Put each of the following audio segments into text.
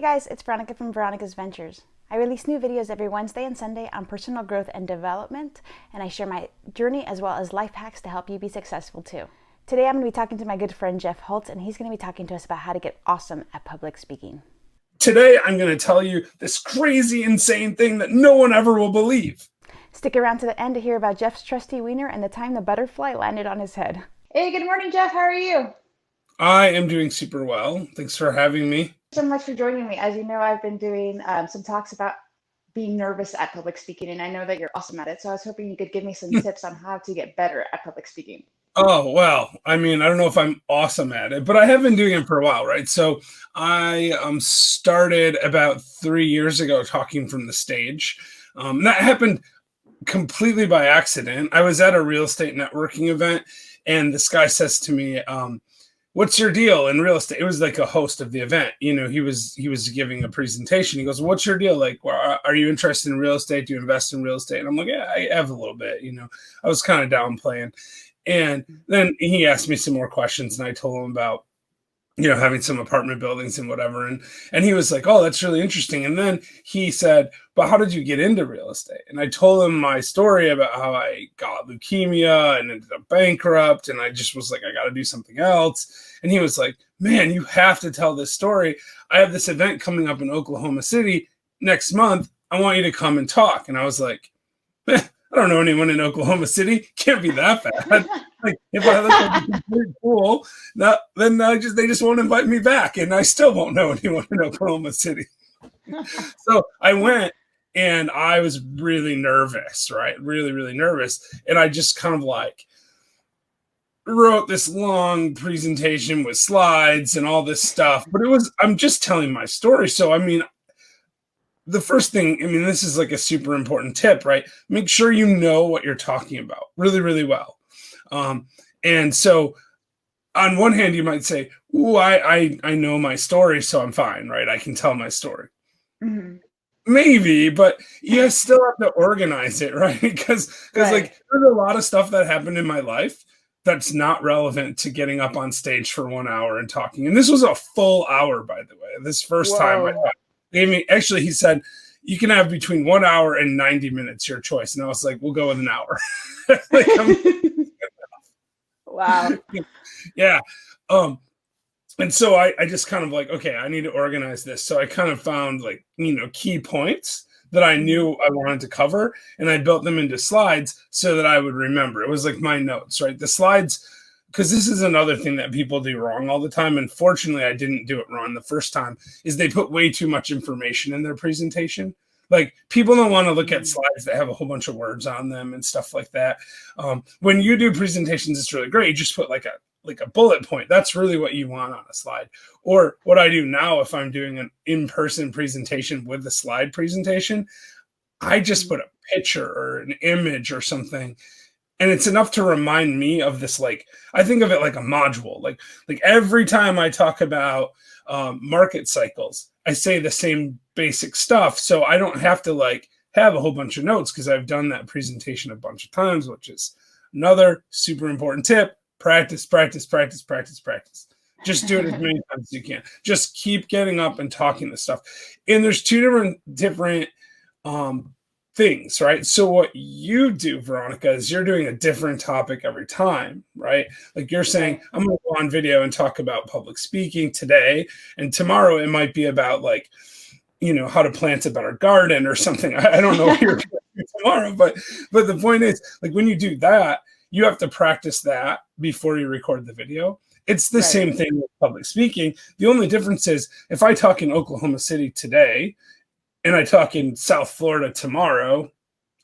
guys, it's Veronica from Veronica's Ventures. I release new videos every Wednesday and Sunday on personal growth and development, and I share my journey as well as life hacks to help you be successful too. Today I'm going to be talking to my good friend Jeff Holst, and he's going to be talking to us about how to get awesome at public speaking. Today I'm going to tell you this crazy, insane thing that no one ever will believe. Stick around to the end to hear about Jeff's trusty wiener and the time the butterfly landed on his head. Hey, good morning, Jeff. How are you? I am doing super well. Thanks for having me. So much for joining me. As you know, I've been doing some talks about being nervous at public speaking, and I know that you're awesome at it. So I was hoping you could give me some tips on how to get better at public speaking. Oh, well, I mean, I don't know if I'm awesome at it, but I have been doing it for a while, right? So I started about 3 years ago talking from the stage. That happened completely by accident. I was at a real estate networking event, and this guy says to me, what's your deal in real estate? It was like a host of the event. You know, he was giving a presentation. He goes, what's your deal? Like, are you interested in real estate? Do you invest in real estate? And I'm like, yeah, I have a little bit, I was kind of downplaying. And then he asked me some more questions, and I told him about, having some apartment buildings and whatever. And he was like, oh, that's really interesting. And then he said, but how did you get into real estate? And I told him my story about how I got leukemia and ended up bankrupt. And I just was like, I got to do something else. And he was like, man, you have to tell this story. I have this event coming up in Oklahoma City next month. I want you to come and talk. And I was like, I don't know anyone in Oklahoma City. Can't be that bad. Like, if I look like a complete fool, then they just won't invite me back, and I still won't know anyone in Oklahoma City. So I went, and I was really nervous, right? Really, really nervous. And I just kind of like wrote this long presentation with slides and all this stuff. But I'm just telling my story. So, I mean, the first thing, this is like a super important tip, right? Make sure you know what you're talking about really, really well. And so on one hand, you might say, "Ooh, I know my story, so I'm fine, right? I can tell my story." Mm-hmm. Maybe, but you still have to organize it, right? Because like there's a lot of stuff that happened in my life that's not relevant to getting up on stage for 1 hour and talking. And this was a full hour, by the way. This first time I talked. He said, you can have between 1 hour and 90 minutes, your choice. And I was like, we'll go with an hour. Wow. Yeah. And so I just kind of like, okay, I need to organize this. So I kind of found like, key points that I knew I wanted to cover. And I built them into slides so that I would remember. It was like my notes, right? The slides, because this is another thing that people do wrong all the time. And fortunately, I didn't do it wrong the first time, is they put way too much information in their presentation. Like, people don't want to look at slides that have a whole bunch of words on them and stuff like that. When you do presentations, it's really great. You just put like a bullet point. That's really what you want on a slide. Or what I do now, if I'm doing an in-person presentation with the slide presentation, I just put a picture or an image or something. And it's enough to remind me of this, like, I think of it like a module. Like every time I talk about market cycles, I say the same basic stuff. So I don't have to like have a whole bunch of notes, because I've done that presentation a bunch of times, which is another super important tip. Practice, practice, practice, practice, practice. Just do it as many times as you can. Just keep getting up and talking this stuff. And there's two different things, right? So what you do, Veronica, is you're doing a different topic every time, right? Like, you're saying, I'm going to go on video and talk about public speaking today, and tomorrow it might be about like, how to plant a better garden or something. I don't know what you're doing tomorrow, but the point is, like, when you do that, you have to practice that before you record the video. It's the same thing with public speaking. The only difference is, if I talk in Oklahoma City today and I talk in South Florida tomorrow,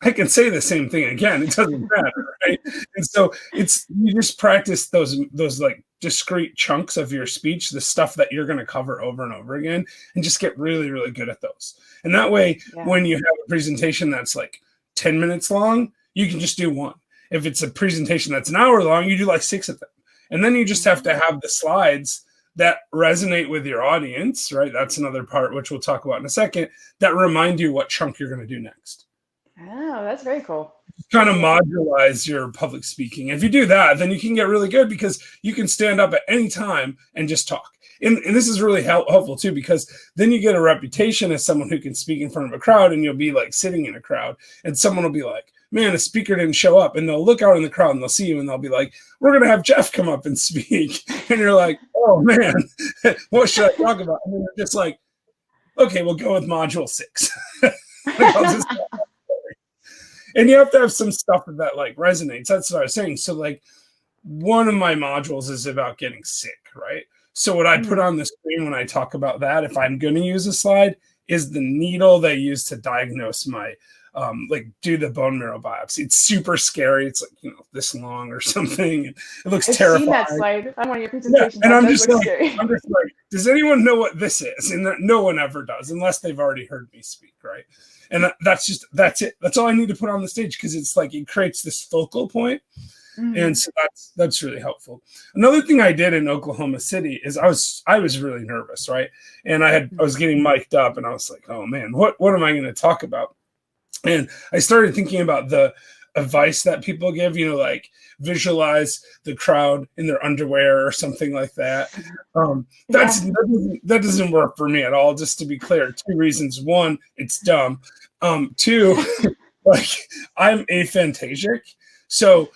I can say the same thing again. It doesn't matter, right? And so you just practice those like discrete chunks of your speech, the stuff that you're going to cover over and over again, and just get really, really good at those. And that way, when you have a presentation that's like 10 minutes long, you can just do one. If it's a presentation that's an hour long, you do like 6 of them. And then you just have to have the slides that resonate with your audience, right? That's another part, which we'll talk about in a second, that remind you what chunk you're going to do next. Oh, that's very cool. Kind of modularize your public speaking. If you do that, then you can get really good, because you can stand up at any time and just talk. and this is really helpful too, because then you get a reputation as someone who can speak in front of a crowd, and you'll be like sitting in a crowd, and someone will be like, man, a speaker didn't show up, and they'll look out in the crowd and they'll see you and they'll be like, we're going to have Jeff come up and speak. And you're like, oh man, what should I talk about? And then you're just like, okay, we'll go with module 6. And you have to have some stuff that like resonates. That's what I was saying. So like one of my modules is about getting sick, right? So what I put on the screen when I talk about that, if I'm going to use a slide, is the needle they use to diagnose my like do the bone marrow biopsy. It's super scary. It's like, you know, this long or something. It looks terrifying. I've seen that slide on one of your presentations. Yeah, and I'm just like, does anyone know what this is? And no one ever does, unless they've already heard me speak, right? And that's it. That's all I need to put on the stage, because it's like it creates this focal point. And so that's really helpful. Another thing I did in Oklahoma City is I was really nervous, right? And I was getting mic'd up, and I was like, oh man, what am I going to talk about? And I started thinking about the advice that people give, you know, like visualize the crowd in their underwear or something like that. That doesn't work for me at all, just to be clear. 2 reasons. 1, it's dumb. 2, like I'm aphantasic. So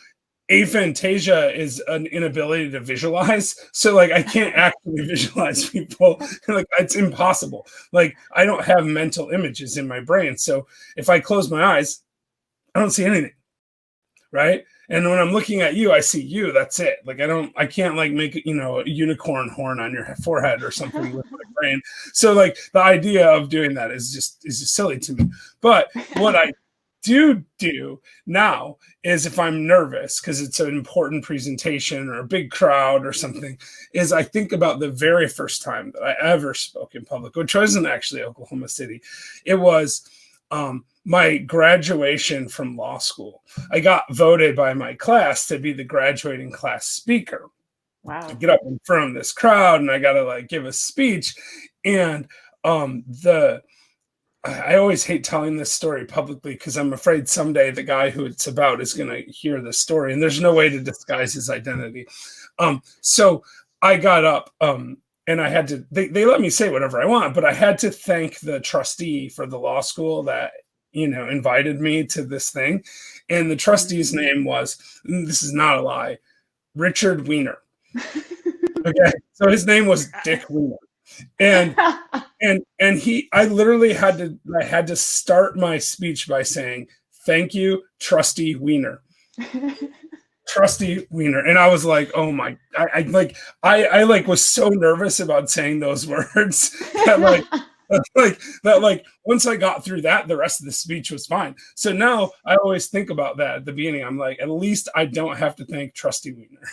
aphantasia is an inability to visualize. So like I can't actually visualize people. Like it's impossible. Like I don't have mental images in my brain. So if I close my eyes, I don't see anything. Right. And when I'm looking at you, I see you. That's it. Like I can't like make, you know, a unicorn horn on your forehead or something with my brain. So like the idea of doing that is just silly to me. But what I do now is, if I'm nervous because it's an important presentation or a big crowd or something, is I think about the very first time that I ever spoke in public, which wasn't actually Oklahoma City. It was my graduation from law school. I got voted by my class to be the graduating class speaker. Wow. I get up in front of this crowd and I got to like give a speech. And I always hate telling this story publicly because I'm afraid someday the guy who it's about is going to hear the story, and there's no way to disguise his identity. So I got up and I had to, they let me say whatever I want, but I had to thank the trustee for the law school that, you know, invited me to this thing. And the trustee's name was, this is not a lie, Richard Weiner. Okay. So his name was Dick Weiner. And I literally had to start my speech by saying, thank you, Trustee Weiner. Trustee Weiner. And I was like, oh my, I was so nervous about saying those words that once I got through that, the rest of the speech was fine. So now I always think about that at the beginning. I'm like, at least I don't have to thank Trustee Weiner.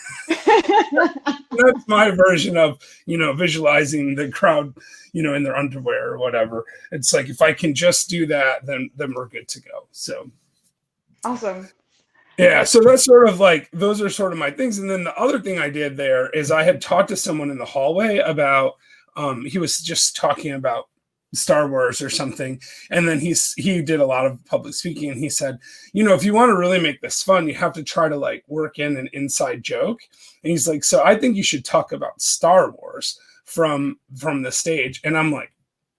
That's my version of, you know, visualizing the crowd, you know, in their underwear or whatever. It's like, if I can just do that, then we're good to go. So awesome. Yeah, so that's sort of like, those are sort of my things. And then the other thing I did there is I had talked to someone in the hallway about, he was just talking about Star Wars or something. And then he did a lot of public speaking, and he said, you know, if you want to really make this fun, you have to try to like work in an inside joke. And he's like, so I think you should talk about Star Wars from the stage. And I'm like,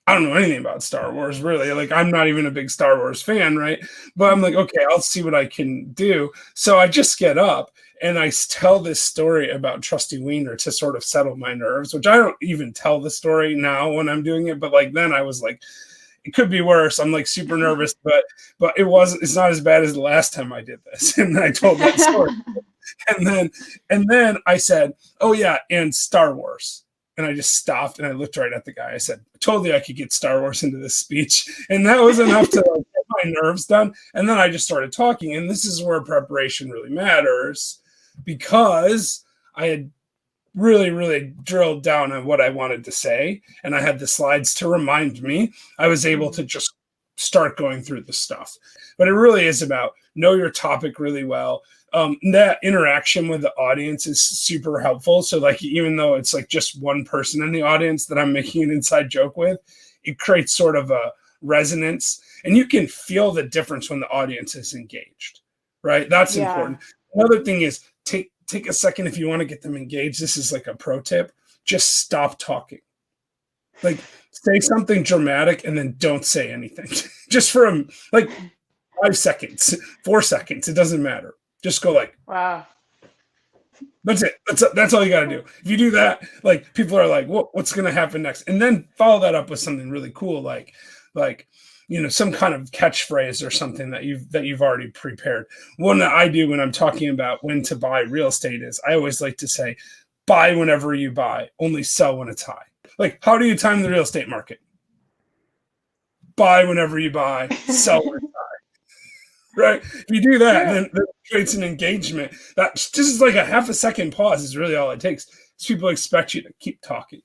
I don't know anything about Star Wars, really. Like, I'm not even a big Star Wars fan, right? But I'm like, okay, I'll see what I can do. So I just get up and I tell this story about Trustee Weiner to sort of settle my nerves, which I don't even tell the story now when I'm doing it. But like then I was like, it could be worse. I'm like super nervous, but it's not as bad as the last time I did this. And I told that story. and then I said, oh yeah, and Star Wars. And I just stopped and I looked right at the guy. I said, I told you I could get Star Wars into this speech. And that was enough to like, get my nerves done. And then I just started talking. And this is where preparation really matters, because I had really, really drilled down on what I wanted to say. And I had the slides to remind me. I was able to just start going through the stuff. But it really is about know your topic really well. That interaction with the audience is super helpful. So like, even though it's like just one person in the audience that I'm making an inside joke with, it creates sort of a resonance, and you can feel the difference when the audience is engaged, right? That's important. Another thing is take a second if you want to get them engaged. This is like a pro tip. just stop talking. Like, say something dramatic and then don't say anything. Just for like 5 seconds, 4 seconds. It doesn't matter. Just go like, Wow. that's it. That's all you got to do. If you do that, like, people are like, what's going to happen next? And then follow that up with something really cool, like, some kind of catchphrase or something that you've already prepared. One that I do when I'm talking about when to buy real estate is I always like to say, buy whenever you buy, only sell when it's high. Like, how do you time the real estate market? Buy whenever you buy, sell when it's high. Right? If you do that, then it creates an engagement. That just like a half a second pause is really all it takes. People expect you to keep talking.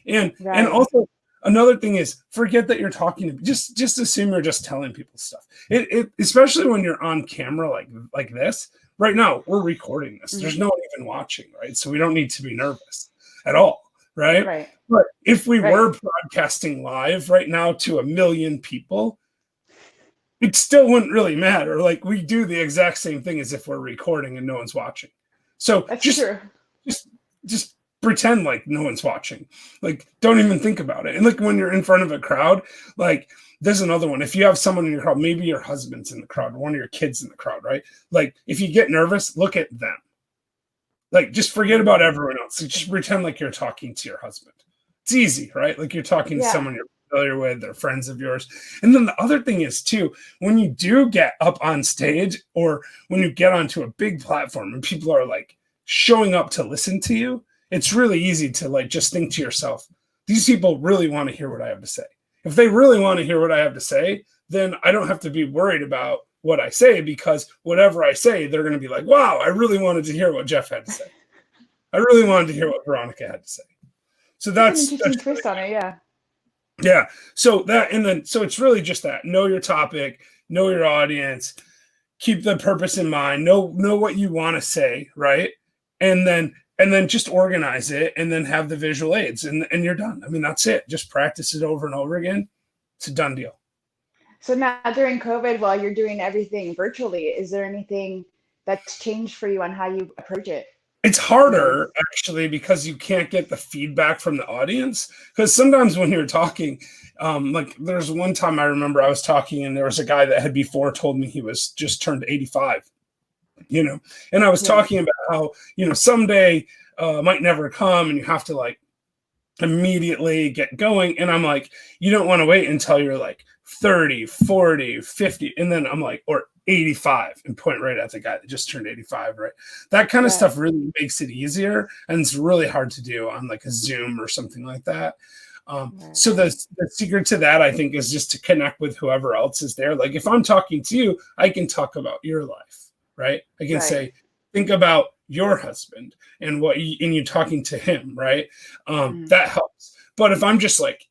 And also another thing is forget that you're talking to just assume you're just telling people stuff. It especially when you're on camera like this. Right now, we're recording this. There's no one even watching, right? So we don't need to be nervous at all. Right. But if we were broadcasting live right now to 1 million people, it still wouldn't really matter. Like, we do the exact same thing as if we're recording and no one's watching. So that's true. Just pretend like no one's watching. Like, don't even think about it. And like when you're in front of a crowd, like, there's another one. If you have someone in your crowd, maybe your husband's in the crowd, or one of your kids in the crowd, right? Like, if you get nervous, look at them. Like, just forget about everyone else. Just pretend like you're talking to your husband. It's easy, right? Like, you're talking to someone you're familiar with, they're friends of yours. And then the other thing is, too, when you do get up on stage or when you get onto a big platform and people are, like, showing up to listen to you, it's really easy to, like, just think to yourself, these people really want to hear what I have to say. If they really want to hear what I have to say, then I don't have to be worried about what I say, because whatever I say, they're going to be like, wow, I really wanted to hear what Jeff had to say. I really wanted to hear what Veronica had to say. So that's an interesting twist on it. Yeah. So it's really just that. Know your topic, know your audience, keep the purpose in mind, know what you want to say, right? And then just organize it and then have the visual aids and you're done. I mean, that's it. Just practice it over and over again. It's a done deal. So now during COVID, while you're doing everything virtually, is there anything that's changed for you on how you approach it? It's harder, actually, because you can't get the feedback from the audience. Because sometimes when you're talking, like there's one time I remember I was talking and there was a guy that had before told me he was just turned 85, and I was talking about how, someday might never come and you have to like immediately get going. And I'm like, you don't want to wait until you're like 30, 40, 50. And then I'm like, or 85, and point right at the guy that just turned 85, right? That kind of stuff really makes it easier. And it's really hard to do on like a Zoom or something like that. So the secret to that, I think, is just to connect with whoever else is there. Like if I'm talking to you, I can talk about your life, right? I can say, think about your husband and and you talking to him, right? That helps. But if I'm just like,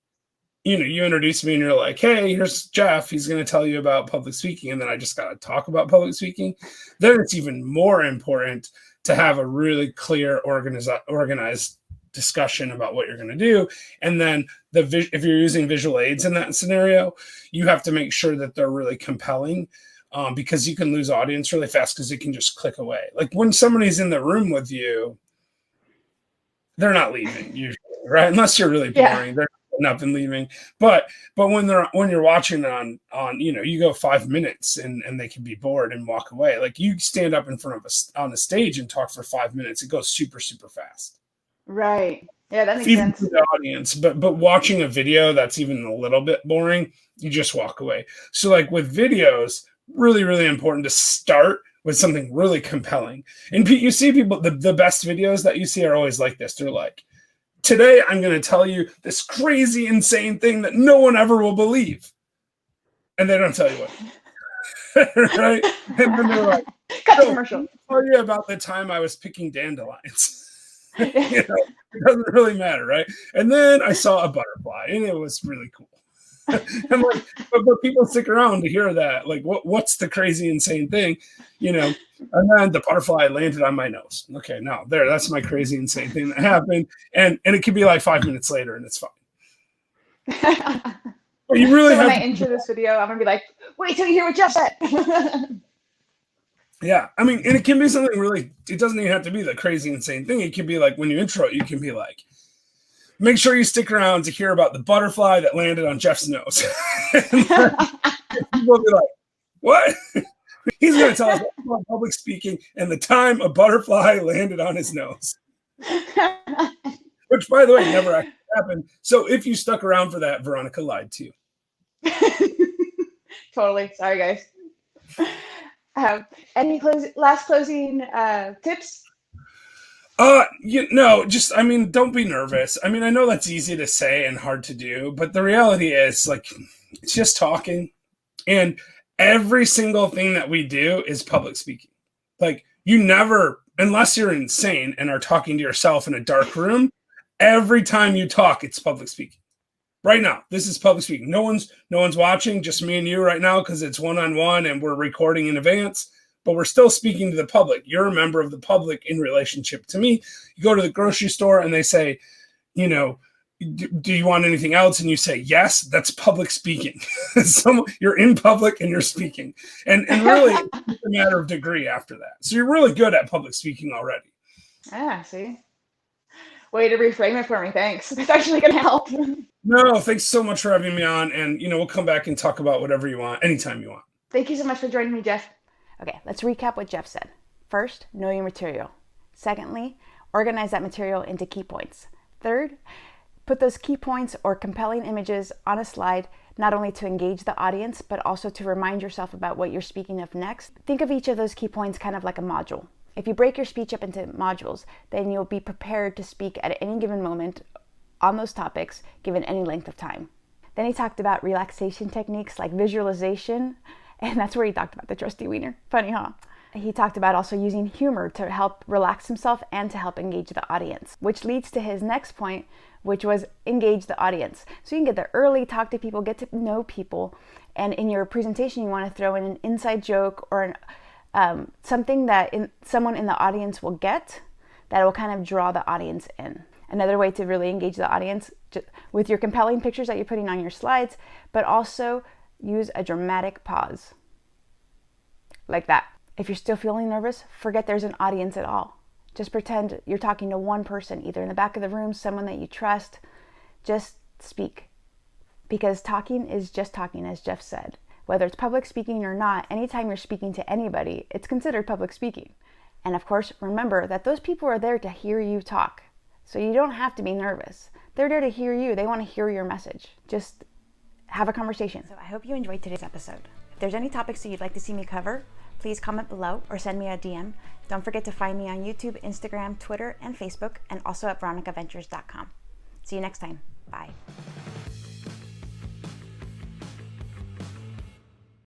you introduce me and you're like, hey, here's Jeff. He's going to tell you about public speaking. And then I just got to talk about public speaking. Then it's even more important to have a really clear, organized discussion about what you're going to do. And then if you're using visual aids in that scenario, you have to make sure that they're really compelling, because you can lose audience really fast because it can just click away. Like when somebody's in the room with you, they're not leaving usually, right? Unless you're really boring. They're up and leaving. But when you're watching on you go 5 minutes and they can be bored and walk away. Like you stand up in front of us on the stage and talk for 5 minutes, it goes super, super fast. Right. Yeah, that makes even sense. To the audience, but watching a video that's even a little bit boring, you just walk away. So like with videos, really, really important to start with something really compelling. And you see people, the best videos that you see are always like this. They're like, today, I'm going to tell you this crazy, insane thing that no one ever will believe. And they don't tell you what. Right? And then they're like, cut commercial. I'll tell you about the time I was picking dandelions. It doesn't really matter, right? And then I saw a butterfly, and it was really cool. I'm like, but people stick around to hear that. Like, what's the crazy, insane thing? And then the butterfly landed on my nose. Okay, now that's my crazy, insane thing that happened. And it could be like 5 minutes later, and it's fine. But you really when I enter this video, I'm gonna be like, wait till you hear what Jeff said. Yeah, I mean, and it can be something really. It doesn't even have to be the crazy, insane thing. It can be like when you intro it, you can be like, make sure you stick around to hear about the butterfly that landed on Jeff's nose. People will be like, what? He's going to tell us about public speaking and the time a butterfly landed on his nose. Which, by the way, never actually happened. So if you stuck around for that, Veronica lied to you. Totally. Sorry, guys. Any last closing tips? Don't be nervous. I mean, I know that's easy to say and hard to do, but the reality is, like, it's just talking. And every single thing that we do is public speaking. Like, you never, unless you're insane and are talking to yourself in a dark room, every time you talk, it's public speaking. Right now, this is public speaking. No one's watching, just me and you right now, because it's one-on-one and we're recording in advance, but we're still speaking to the public. You're a member of the public in relationship to me. You go to the grocery store and they say, you know, do you want anything else? And you say, yes, that's public speaking. So you're in public and you're speaking. And really, it's a matter of degree after that. So you're really good at public speaking already. Ah, see? Way to reframe it for me. Thanks. That's actually going to help. No, thanks so much for having me on. And, we'll come back and talk about whatever you want, anytime you want. Thank you so much for joining me, Jeff. Okay, let's recap what Jeff said. First, know your material. Secondly, organize that material into key points. Third, put those key points or compelling images on a slide, not only to engage the audience, but also to remind yourself about what you're speaking of next. Think of each of those key points kind of like a module. If you break your speech up into modules, then you'll be prepared to speak at any given moment on those topics, given any length of time. Then he talked about relaxation techniques like visualization, and that's where he talked about the trusty wiener. Funny, huh? He talked about also using humor to help relax himself and to help engage the audience, which leads to his next point, which was engage the audience. So you can get there early, talk to people, get to know people, and in your presentation you want to throw in an inside joke or something that someone in the audience will get that will kind of draw the audience in. Another way to really engage the audience with your compelling pictures that you're putting on your slides, but also use a dramatic pause. Like that. If you're still feeling nervous, forget there's an audience at all. Just pretend you're talking to one person, either in the back of the room, someone that you trust. Just speak. Because talking is just talking, as Jeff said. Whether it's public speaking or not, anytime you're speaking to anybody, it's considered public speaking. And of course, remember that those people are there to hear you talk. So you don't have to be nervous. They're there to hear you. They want to hear your message. Just have a conversation. So I hope you enjoyed today's episode. If there's any topics that you'd like to see me cover, please comment below or send me a DM. Don't forget to find me on YouTube, Instagram, Twitter, and Facebook, and also at veronicaventures.com. See you next time. Bye.